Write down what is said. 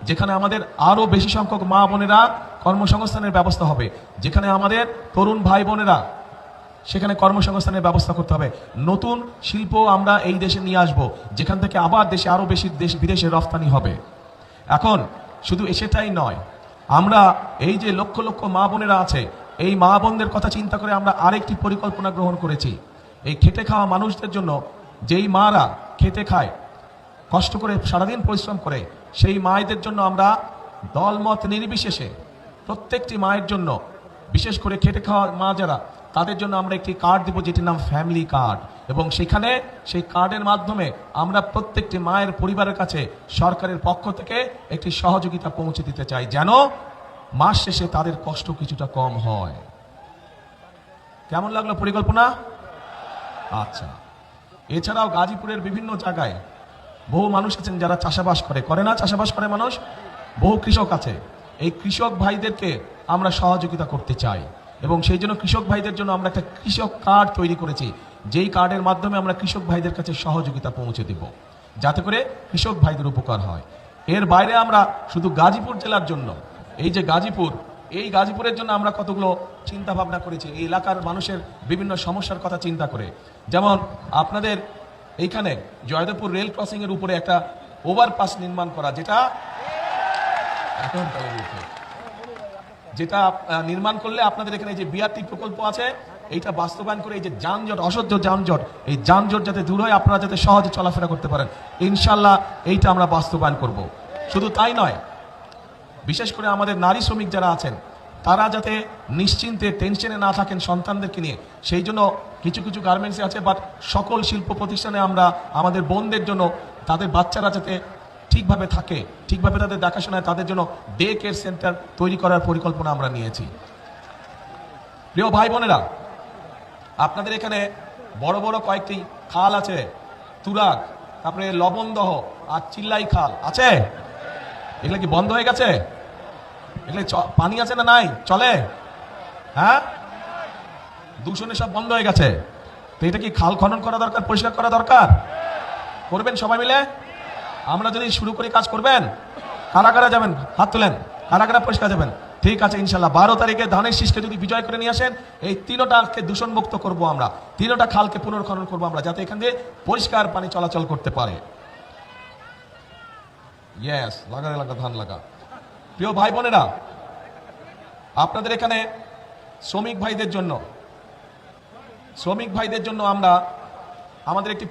যেখানে আমাদের আরো বেশি সংখ্যক মা বোনেরা কর্মসংস্থানের ব্যবস্থা হবে, যেখানে আমাদের তরুণ ভাই বোনেরা সেখানে কর্মসংস্থানের ব্যবস্থা করতে হবে। নতুন শিল্প আমরা এই দেশে নিয়ে আসব, যেখান থেকে আবার দেশে আরো বেশি দেশ বিদেশে রফতানি হবে। এখন শুধু সেটাই নয়, আমরা এই যে লক্ষ লক্ষ মা বোনেরা আছে, এই মা বোনদের কথা চিন্তা করে আমরা আরেকটি পরিকল্পনা গ্রহণ করেছি। এই খেটে খাওয়া মানুষদের জন্য, যেই মারা খেতে খায়, কষ্ট করে সারাদিন পরিশ্রম করে, সেই মায়েদের জন্য আমরা দলমত নির্বিশেষে প্রত্যেকটি মায়ের জন্য, বিশেষ করে খেটে খাওয়া মা যারা, তাদের জন্য আমরা একটি কার্ড দিব, যেটির নাম ফ্যামিলি কার্ড। এবং সেখানে সেই কার্ডের মাধ্যমে আমরা প্রত্যেকটি মায়ের পরিবারের কাছে সরকারের পক্ষ থেকে একটি সহযোগিতা পৌঁছে দিতে চাই, যেন মাস শেষে তাদের কষ্ট কিছুটা কম হয়। কেমন লাগলো পরিকল্পনা? আচ্ছা, এছাড়াও গাজীপুরের বিভিন্ন জায়গায় বহু মানুষ আছেন যারা চাষাবাস করে না? চাষাবাস করে মানুষ, বহু কৃষক আছে। এই কৃষক ভাইদেরকে আমরা সহযোগিতা করতে চাই এবং সেই জন্য কৃষক ভাইদের জন্য আমরা একটা কৃষক কার্ড তৈরি করেছি, যেই কার্ডের মাধ্যমে আমরা কৃষক ভাইদের কাছে সহযোগিতা পৌঁছে দেব, যাতে করে কৃষক ভাইদের উপকার হয়। এর বাইরে আমরা শুধু গাজীপুর জেলার জন্য, এই যে গাজীপুর, এই গাজীপুরের জন্য আমরা কতগুলো চিন্তা ভাবনা করেছি এই এলাকার মানুষের বিভিন্ন সমস্যার কথা চিন্তা করে। যেমন আপনাদের এইখানে জয়দেবপুর রেল ক্রসিং এর উপরে একটা ওভারপাস নির্মাণ করা, যেটা নির্মাণ করলে আপনাদের এখানে যে বিআরটি প্রকল্প আছে, এইটা বাস্তবায়ন করে এই যে যানজট, অসহ্য যানজট, এই যানজট যাতে দূর হয়, আপনারা যাতে সহজে চলাফেরা করতে পারেন, ইনশাল্লাহ এইটা আমরা বাস্তবায়ন করব। শুধু তাই নয়, বিশেষ করে আমাদের নারী শ্রমিক যারা আছেন, তারা যাতে নিশ্চিন্তে টেনশনে না থাকেন সন্তানদেরকে নিয়ে, সেই জন্য কিছু কিছু গার্মেন্টসে আছে, বাট সকল শিল্প প্রতিষ্ঠানে আমরা আমাদের বোনদের জন্য, তাদের বাচ্চারা যাতে ঠিকভাবে থাকে, ঠিকভাবে তাদের দেখাশোনায়, তাদের জন্য ডে কেয়ার সেন্টার তৈরি করার পরিকল্পনা আমরা নিয়েছি। প্রিয় ভাই বোনেরা, আপনাদের এখানে বড় বড় কয়েকটি খাল আছে, তুরাগ, তারপরে লবণদহ আর চিল্লাই খাল আছে। এগুলো কি বন্ধ হয়ে গেছে? এগুলো পানি আছে না নাই? চলে? হ্যাঁ, দূষণে সব বন্ধ হয়ে গেছে। তো এটা কি খাল খনন করা দরকার, পরিষ্কার করা দরকার? করবেন সবাই মিলে? আমরা যদি শুরু করি, কাজ করবেন? কারা কারা যাবেন? হাত তুলেন। কারা কারা পরিষ্কার যাবেন? ঠিক আছে, ইনশাল্লাহ 12 তারিখে ধানের শীষকে যদি বিজয় করে নিয়ে আসেন, এই তিনটাকে দূষণ মুক্ত করবো আমরা, তিনটা খালকে পুনর্খনন করবো আমরা, যাতে এখান দিয়ে পরিষ্কার পানি চলাচল করতে পারে। ইয়েস, লাগা লাগা ধান লাগা। প্রিয় ভাই বোনেরা, আপনাদের এখানে শ্রমিক ভাইদের জন্য আমরা আমাদের একটি